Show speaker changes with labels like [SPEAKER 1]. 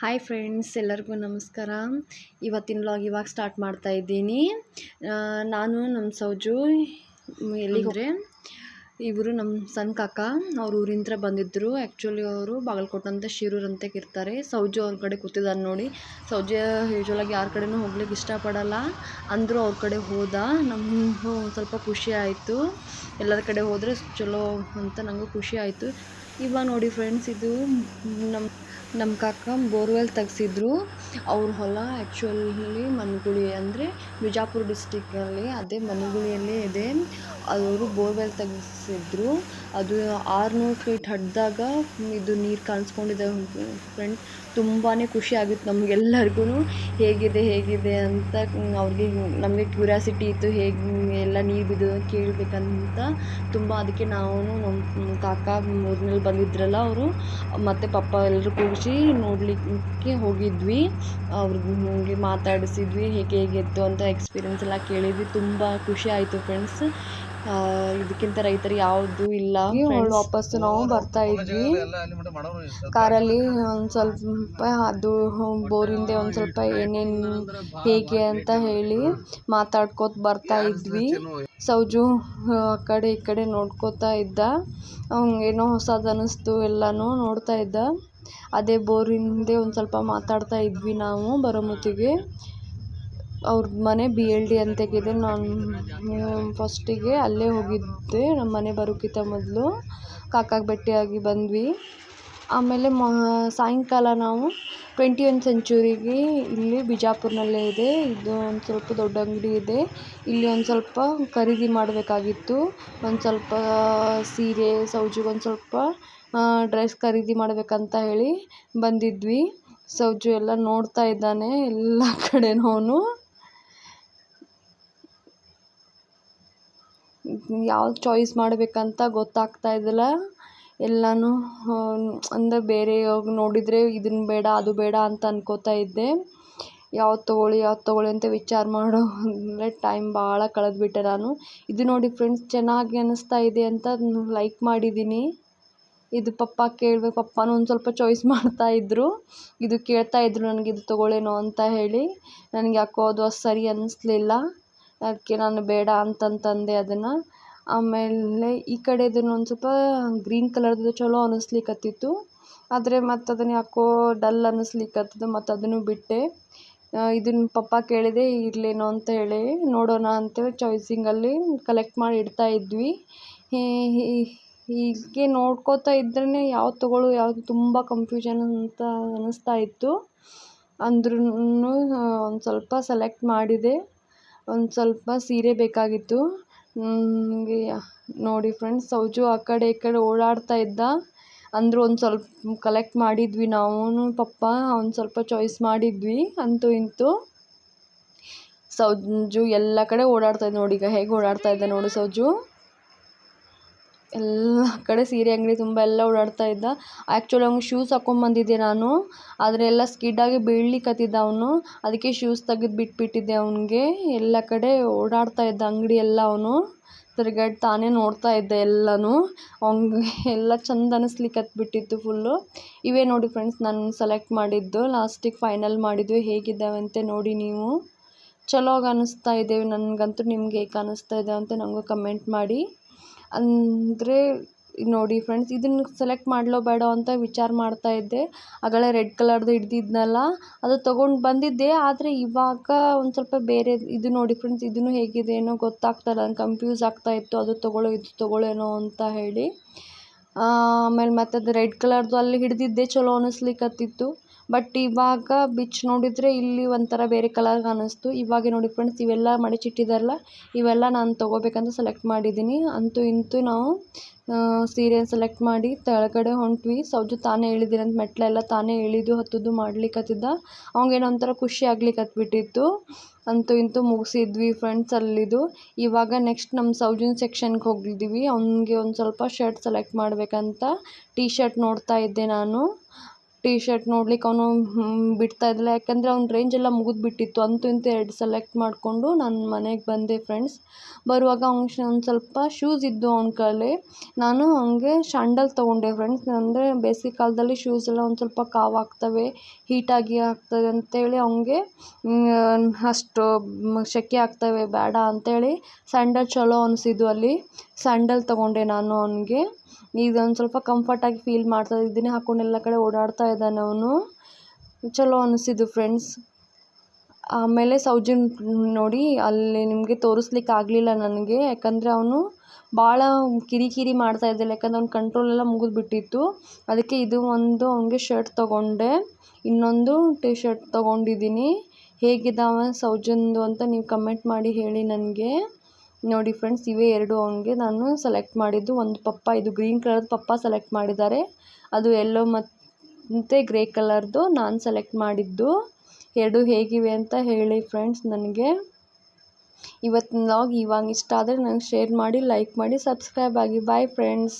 [SPEAKER 1] Hi friends, ಎಲ್ಲರಿಗೂ ನಮಸ್ಕಾರ. ಇವತ್ತಿನ ವ್ಲಾಗ್ ಇವಾಗ ಸ್ಟಾರ್ಟ್ ಮಾಡ್ತಾ ಇದ್ದೀನಿ. ನಾನು ನಮ್ಮ ಸೌಜು ಎಲ್ಲಿಗೆ ಇವರು ನಮ್ಮ ಸಣ್ಣ ಕಾಕ ಅವ್ರ ಊರಿಂತ್ರ ಬಂದಿದ್ದರು. ಆ್ಯಕ್ಚುಲಿ ಅವರು ಬಾಗಲಕೋಟಂತ ಶಿರೂರು ಅಂತ ಇರ್ತಾರೆ. ಸೌಜು ಅವ್ರ ಕಡೆ ಕೂತಿದ್ದಾನೆ ನೋಡಿ. ಸೌಜು ಯೂಶ್ವಲಾಗಿ ಯಾರ ಕಡೆನೂ ಹೋಗ್ಲಿಕ್ಕೆ ಇಷ್ಟಪಡಲ್ಲ, ಅಂದರೂ ಅವ್ರ ಕಡೆ ಹೋದ. ನಮಗೂ ಸ್ವಲ್ಪ ಖುಷಿ ಆಯಿತು. ಎಲ್ಲರ ಕಡೆ ಹೋದರೆ ಚಲೋ ಅಂತ ನನಗೂ ಖುಷಿ ಆಯಿತು. ಇವಾಗ ನೋಡಿ ಫ್ರೆಂಡ್ಸ್, ಇದು ನಮ್ಮ ಕಾಕ ಬೋರ್ವೆಲ್ ತೆಗ್ಸಿದ್ರು. ಅವ್ರ ಹೊಲ ಆ್ಯಕ್ಚುಲಿ ಮನಗುಳಿ ಅಂದರೆ ಬಿಜಾಪುರ ಡಿಸ್ಟಿಕ್ಕಲ್ಲಿ, ಅದೇ ಮನಗುಳಿಯಲ್ಲಿ ಇದೆ. ಅವರು ಬೋರ್ವೆಲ್ ತೆಗೆಸಿದ್ರು. ಅದು 600 ಫೀಟ್ ಹಡ್ದಾಗ ಇದು ನೀರು ಕಾಣಿಸ್ಕೊಂಡಿದೆ ಫ್ರೆಂಡ್. ತುಂಬಾ ಖುಷಿ ಆಗಿತ್ತು ನಮಗೆಲ್ಲರಿಗೂ. ಹೇಗಿದೆ ಅಂತ ಅವ್ರಿಗೆ ನಮಗೆ ಕ್ಯೂರಿಯಾಸಿಟಿ ಇತ್ತು, ಹೇಗೆ ಎಲ್ಲ ನೀರು ಬಿದ್ದು ಕೇಳಬೇಕಂತ ತುಂಬ. ಅದಕ್ಕೆ ನಾವು ನಮ್ಮ ಕಾಕ ಊರಿನಲ್ಲಿ ಬಂದಿದ್ರಲ್ಲ ಅವರು ಮತ್ತು ಪಪ್ಪ ಎಲ್ಲರೂ ಕೂರಿಸಿ ನೋಡಲಿಕ್ಕೆ ಹೋಗಿದ್ವಿ. ಅವ್ರಿಗೆ ಮಾತಾಡಿಸಿದ್ವಿ, ಹೇಗಿತ್ತು ಅಂತ ಎಕ್ಸ್ಪೀರಿಯೆನ್ಸ್ ಎಲ್ಲ ಕೇಳಿದ್ವಿ. ತುಂಬ ಖುಷಿ ಆಯಿತು ಫ್ರೆಂಡ್ಸ್. ಇದಕ್ಕಿಂತ ರೈತರು ಯಾವುದು ಇಲ್ಲ. ವಾಪಸ್ಸು ನಾವು ಬರ್ತಾ ಇದ್ವಿ ಕಾರಲ್ಲಿ. ಒಂದು ಸ್ವಲ್ಪ ಅದು ಬೋರಿಂದ ಒಂದು ಸ್ವಲ್ಪ ಏನೇನು ಹೇಗೆ ಅಂತ ಹೇಳಿ ಮಾತಾಡ್ಕೋತ ಬರ್ತಾ ಇದ್ವಿ. ಸೌಜು ಆ ಕಡೆ ಈ ಕಡೆ ನೋಡ್ಕೋತಾ ಇದ್ದ. ಏನೋ ಹೊಸದು ಅನ್ನಿಸ್ತು, ಎಲ್ಲನೂ ನೋಡ್ತಾ ಇದ್ದ. ಅದೇ ಬೋರಿಂದೆ ಒಂದು ಸ್ವಲ್ಪ ಮಾತಾಡ್ತಾ ಇದ್ವಿ ನಾವು ಬರೋ ಹೊತ್ತಿಗೆ. ಅವ್ರ ಮನೆ BLD ಅಂತಾಗಿದೆ. ನಾನು ಫಸ್ಟಿಗೆ ಅಲ್ಲೇ ಹೋಗಿದ್ದೆ, ನಮ್ಮ ಮನೆ ಬರೋಕ್ಕಿಂತ ಮೊದಲು ಕಾಕಾಗೆ ಭೇಟಿಯಾಗಿ ಬಂದ್ವಿ. ಆಮೇಲೆ ಸಾಯಂಕಾಲ ನಾವು 21 ಸೆಂಚುರಿಗೆ ಇಲ್ಲಿ ಬಿಜಾಪುರನಲ್ಲೇ ಇದೆ. ಇದು ಒಂದು ಸ್ವಲ್ಪ ದೊಡ್ಡ ಅಂಗಡಿ ಇದೆ. ಇಲ್ಲಿ ಒಂದು ಸ್ವಲ್ಪ ಖರೀದಿ ಮಾಡಬೇಕಾಗಿತ್ತು. ಒಂದು ಸ್ವಲ್ಪ ಸೀರೆ, ಸೌಜಿಗೊಂದು ಸ್ವಲ್ಪ ಡ್ರೆಸ್ ಖರೀದಿ ಮಾಡಬೇಕಂತ ಹೇಳಿ ಬಂದಿದ್ವಿ. ಸೌಜು ಎಲ್ಲ ನೋಡ್ತಾ ಇದ್ದಾನೆ ಎಲ್ಲ ಕಡೆನೂ. ಅವನು ಯಾವ್ದು ಚಾಯ್ಸ್ ಮಾಡಬೇಕಂತ ಗೊತ್ತಾಗ್ತಾ ಇದ್ದಿಲ್ಲ. ಎಲ್ಲನೂ ಅಂದರೆ ಬೇರೆ ನೋಡಿದರೆ ಇದನ್ನು ಬೇಡ ಅದು ಬೇಡ ಅಂತ ಅನ್ಕೋತಾ ಇದ್ದೆ. ಯಾವ್ದು ತೊಗೊಳ್ಳಿ ಅಂತ ವಿಚಾರ ಮಾಡೋ ಟೈಮ್ ಭಾಳ ಕಳೆದ್ಬಿಟ್ಟೆ ನಾನು. ಇದು ನೋಡಿ ಫ್ರೆಂಡ್ಸ್, ಚೆನ್ನಾಗಿ ಅನ್ನಿಸ್ತಾ ಇದೆ ಅಂತ ಲೈಕ್ ಮಾಡಿದ್ದೀನಿ. ಇದು ಪಪ್ಪ ಕೇಳಬೇಕು, ಪಪ್ಪನೂ ಒಂದು ಸ್ವಲ್ಪ ಚಾಯ್ಸ್ ಮಾಡ್ತಾಯಿದ್ರು. ಇದು ಕೇಳ್ತಾಯಿದ್ರು ನನಗೆ, ಇದು ತೊಗೊಳ್ಳೇನೋ ಅಂತ ಹೇಳಿ. ನನಗೆ ಯಾಕೋ ಅದು ಸರಿ ಅನ್ನಿಸ್ಲಿಲ್ಲ. ಅದಕ್ಕೆ ನಾನು ಬೇಡ ಅಂತಂತಂದೆ ಅದನ್ನು. ಆಮೇಲೆ ಈ ಕಡೆದನ್ನು ಒಂದು ಸ್ವಲ್ಪ ಗ್ರೀನ್ ಕಲರ್ದು ಚಲೋ ಅನ್ನಿಸ್ಲಿಕ್ಕತ್ತಿತ್ತು. ಆದರೆ ಮತ್ತು ಅದನ್ನು ಯಾಕೋ ಡಲ್ ಅನ್ನಿಸ್ಲಿಕ್ಕತ್ತದ, ಮತ್ತು ಅದನ್ನು ಬಿಟ್ಟೆ. ಇದನ್ನು ಪಪ್ಪ ಕೇಳಿದೆ, ಇರಲೇನೋ ಅಂತ ಹೇಳಿ ನೋಡೋಣ ಅಂತೇಳಿ ಚಾಯ್ಸಿಂಗಲ್ಲಿ ಕಲೆಕ್ಟ್ ಮಾಡಿ ಇಡ್ತಾ ಇದ್ವಿ. ಹೀಗೆ ನೋಡ್ಕೋತಾ ಇದ್ರೇ ಯಾವ್ದು ತೊಗೊಳ್ಳೋ ಯಾವುದು ತುಂಬ ಕನ್ಫ್ಯೂಷನ್ ಅಂತ ಅನ್ನಿಸ್ತಾ ಇತ್ತು. ಅಂದ್ರೂ ಒಂದು ಸ್ವಲ್ಪ ಸೆಲೆಕ್ಟ್ ಮಾಡಿದೆ. ಒಂದು ಸ್ವಲ್ಪ ಸೀರೆ ಬೇಕಾಗಿತ್ತು ನನಗೆ. ನೋಡಿ ಫ್ರೆಂಡ್ಸ್, ಸೌಜು ಆ ಕಡೆ ಈ ಕಡೆ ಓಡಾಡ್ತಾ ಇದ್ದ. ಅಂದರೂ ಒಂದು ಸ್ವಲ್ಪ ಕಲೆಕ್ಟ್ ಮಾಡಿದ್ವಿ ನಾವು ಪಪ್ಪ ಒಂದು ಸ್ವಲ್ಪ ಚಾಯ್ಸ್ ಮಾಡಿದ್ವಿ. ಅಂತೂ ಇಂತೂ ಸೌಜು ಎಲ್ಲ ಕಡೆ ಓಡಾಡ್ತಾ ಇದ್ದ. ನೋಡಿ ಈಗ ಹೇಗೆ ಓಡಾಡ್ತಾ ಇದ್ದ ನೋಡಿ ಸೌಜು. ಎಲ್ಲ ಕಡೆ ಸೀರೆ ಅಂಗಡಿ ತುಂಬ ಎಲ್ಲ ಓಡಾಡ್ತಾ ಇದ್ದ. ಆ್ಯಕ್ಚುಲಿ ಅವ್ನಿಗೆ ಶೂಸ್ ಹಾಕ್ಕೊಂಬಂದಿದ್ದೆ ನಾನು, ಆದರೆ ಎಲ್ಲ ಸ್ಕಿಡ್ಡಾಗಿ ಬೀಳ್ಲಿಕ್ಕತ್ತಿದ್ದ ಅವನು. ಅದಕ್ಕೆ ಶೂಸ್ ತೆಗೆದು ಬಿಟ್ಬಿಟ್ಟಿದ್ದೆ ಅವನಿಗೆ. ಎಲ್ಲ ಕಡೆ ಓಡಾಡ್ತಾ ಇದ್ದ ಅಂಗಡಿ ಎಲ್ಲ. ಅವನು ತಿರ್ಗಾಡಿ ತಾನೇ ನೋಡ್ತಾ ಇದ್ದ ಎಲ್ಲನೂ. ಅವ್ನಿಗೆ ಎಲ್ಲ ಚಂದ ಅನ್ನಿಸ್ಲಿಕ್ಕತ್ಬಿಟ್ಟಿತ್ತು ಫುಲ್ಲು. ಇವೇ ನೋಡಿ ಫ್ರೆಂಡ್ಸ್ ನಾನು ಸೆಲೆಕ್ಟ್ ಮಾಡಿದ್ದು, ಲಾಸ್ಟಿಗೆ ಫೈನಲ್ ಮಾಡಿದ್ವಿ. ಹೇಗಿದ್ದಾವೆ ಅಂತ ನೋಡಿ ನೀವು. ಚಲೋ ಅನ್ನಿಸ್ತಾ ಇದ್ದೇವೆ ನನಗಂತೂ. ನಿಮ್ಗೆ ಹೇಗೆ ಅನ್ನಿಸ್ತಾ ಇದೆ ಅಂತ ನನಗೂ ಕಮೆಂಟ್ ಮಾಡಿ. ಅಂದರೆ ನೋಡಿ ಫ್ರೆಂಡ್ಸ್, ಇದನ್ನು ಸೆಲೆಕ್ಟ್ ಮಾಡಲೋ ಬೇಡ ಅಂತ ವಿಚಾರ ಮಾಡ್ತಾ ಇದ್ದೆ. ಆಗಲೇ ರೆಡ್ ಕಲರ್ದು ಹಿಡ್ದಿದ್ನಲ್ಲ, ಅದು ತೊಗೊಂಡು ಬಂದಿದ್ದೆ. ಆದರೆ ಇವಾಗ ಒಂದು ಸ್ವಲ್ಪ ಬೇರೆ ಇದು ನೋಡಿ ಫ್ರೆಂಡ್ಸ್, ಇದನ್ನು ಹೇಗಿದೆ ಏನೋ ಗೊತ್ತಾಗ್ತಾಯಿಲ್ಲ, ನಂಗೆ ಕನ್ಫ್ಯೂಸ್ ಆಗ್ತಾಯಿತ್ತು. ಅದು ತೊಗೊಳ್ಳೋ ಇದು ತೊಗೊಳ್ಳೇನೋ ಅಂತ ಹೇಳಿ. ಆಮೇಲೆ ಮತ್ತು ಅದು ರೆಡ್ ಕಲರ್ದು ಅಲ್ಲಿ ಹಿಡ್ದಿದ್ದೆ, ಚಲೋ ಅನ್ನಿಸ್ಲಿಕ್ಕತ್ತಿತ್ತು. ಬಟ್ ಇವಾಗ ಬಿಚ್ಚಿ ನೋಡಿದರೆ ಇಲ್ಲಿ ಒಂಥರ ಬೇರೆ ಕಲರ್ ಅನ್ನಿಸ್ತು. ಇವಾಗ ನೋಡಿ ಫ್ರೆಂಡ್ಸ್, ಇವೆಲ್ಲ ಮಡಿಚಿಟ್ಟಿದ್ದಾರಲ್ಲ, ಇವೆಲ್ಲ ನಾನು ತೊಗೋಬೇಕಂತ ಸೆಲೆಕ್ಟ್ ಮಾಡಿದ್ದೀನಿ. ಅಂತೂ ಇಂತೂ ನಾವು ಸೀರೆ ಸೆಲೆಕ್ಟ್ ಮಾಡಿ ಕೆಳಗಡೆ ಹೊಂಟ್ವಿ. ಸೌಜು ತಾನೇ ಇಳಿದಿರಂತ ಮೆಟ್ಲೆಲ್ಲ ತಾನೇ ಇಳಿದು ಹತ್ತೋದು ಮಾಡ್ಲಿಕ್ಕತ್ತಿದ್ದ. ಅವಂಗೇನೋ ಒಂಥರ ಖುಷಿ ಆಗ್ಲಿಕ್ಕತ್ಬಿಟ್ಟಿತ್ತು. ಅಂತೂ ಇಂತೂ ಮುಗಿಸಿದ್ವಿ ಫ್ರೆಂಡ್ಸ್ ಅಲ್ಲಿದು. ಇವಾಗ ನೆಕ್ಸ್ಟ್ ನಮ್ಮ ಸೌಜಿನ ಸೆಕ್ಷನ್ಗೆ ಹೋಗಿದ್ದೀವಿ. ಅವನಿಗೆ ಒಂದು ಸ್ವಲ್ಪ ಶರ್ಟ್ ಸೆಲೆಕ್ಟ್ ಮಾಡಬೇಕಂತ ಟೀ ಶರ್ಟ್ ನೋಡ್ತಾ ಇದ್ದೆ ನಾನು. ಟೀ ಶರ್ಟ್ ನೋಡ್ಲಿಕ್ಕೆ ಅವನು ಬಿಡ್ತಾ ಇದ್ದಿಲ್ಲ, ಯಾಕಂದರೆ ಅವ್ನ ರೇಂಜ್ ಎಲ್ಲ ಮುಗಿದ್ಬಿಟ್ಟಿತ್ತು. ಅಂತೂ ಇಂತೂ 2 ಸೆಲೆಕ್ಟ್ ಮಾಡಿಕೊಂಡು ನಾನು ಮನೆಗೆ ಬಂದೆ ಫ್ರೆಂಡ್ಸ್. ಬರುವಾಗ ಅವ್ನು ಸ್ವಲ್ಪ ಶೂಸ್ ಇದ್ದು ಅವ್ನ ಕೈಲಿ. ನಾನು ಅವನಿಗೆ ಸ್ಯಾಂಡಲ್ ತೊಗೊಂಡೆ ಫ್ರೆಂಡ್ಸ್. ಅಂದರೆ ಬೇಸಿಗೆ ಕಾಲದಲ್ಲಿ ಶೂಸ್ ಎಲ್ಲ ಒಂದು ಸ್ವಲ್ಪ ಕಾವಾಗ್ತವೆ, ಹೀಟಾಗಿ ಆಗ್ತದೆ ಅಂತೇಳಿ ಅವನಿಗೆ ಅಷ್ಟು ಸೆಕೆ ಆಗ್ತವೆ ಬೇಡ ಅಂತೇಳಿ ಸ್ಯಾಂಡಲ್ ಚಲೋ ಅನಿಸಿದ್ದು ಅಲ್ಲಿ ಸ್ಯಾಂಡಲ್ ತೊಗೊಂಡೆ ನಾನು ಅವನಿಗೆ. ಇದೊಂದು ಸ್ವಲ್ಪ ಕಂಫರ್ಟಾಗಿ ಫೀಲ್ ಮಾಡ್ತಾ ಇದ್ದೀನಿ, ಹಾಕ್ಕೊಂಡು ಎಲ್ಲ ಕಡೆ ಓಡಾಡ್ತಾ ಇದ್ದಾನೆ ಅವನು, ಚಲೋ ಅನಿಸಿದ್ದು ಫ್ರೆಂಡ್ಸ್. ಆಮೇಲೆ ಸೌಜಿನ್ ನೋಡಿ ಅಲ್ಲಿ ನಿಮಗೆ ತೋರಿಸ್ಲಿಕ್ಕೆ ಆಗಲಿಲ್ಲ ನನಗೆ, ಯಾಕಂದರೆ ಅವನು ಭಾಳ ಕಿರಿಕಿರಿ ಮಾಡ್ತಾ ಇದ್ದಿಲ್ಲ, ಯಾಕಂದರೆ ಅವ್ನ ಕಂಟ್ರೋಲ್ ಎಲ್ಲ ಮುಗಿದ್ಬಿಟ್ಟಿತ್ತು. ಅದಕ್ಕೆ ಇದು ಒಂದು ಅವನಿಗೆ ಶರ್ಟ್ ತೊಗೊಂಡೆ, ಇನ್ನೊಂದು ಟೀ ಶರ್ಟ್ ತೊಗೊಂಡಿದ್ದೀನಿ. ಹೇಗಿದ್ದಾವೆ ಸೌಜನ್ದು ಅಂತ ನೀವು ಕಮೆಂಟ್ ಮಾಡಿ ಹೇಳಿ ನನಗೆ. ನೋಡಿ ಫ್ರೆಂಡ್ಸ್, ಇವೇ 2 ಅವನಿಗೆ ನಾನು ಸೆಲೆಕ್ಟ್ ಮಾಡಿದ್ದು. ಒಂದು ಪಪ್ಪ, ಇದು ಗ್ರೀನ್ ಕಲರ್ದು ಪಪ್ಪ ಸೆಲೆಕ್ಟ್ ಮಾಡಿದ್ದಾರೆ, ಅದು ಯೆಲ್ಲೋ ಮತ್ತು ಗ್ರೇ ಕಲರ್ದು ನಾನು ಸೆಲೆಕ್ಟ್ ಮಾಡಿದ್ದು. 2 ಹೇಗಿವೆ ಅಂತ ಹೇಳಿ ಫ್ರೆಂಡ್ಸ್ ನನಗೆ. ಇವತ್ತಿನ ವ್ಲಾಗ್ ಇವಾಗ ಇಷ್ಟ ಆದರೆ ನನಗೆ ಶೇರ್ ಮಾಡಿ, ಲೈಕ್ ಮಾಡಿ, ಸಬ್ಸ್ಕ್ರೈಬ್ ಆಗಿ. Bye friends.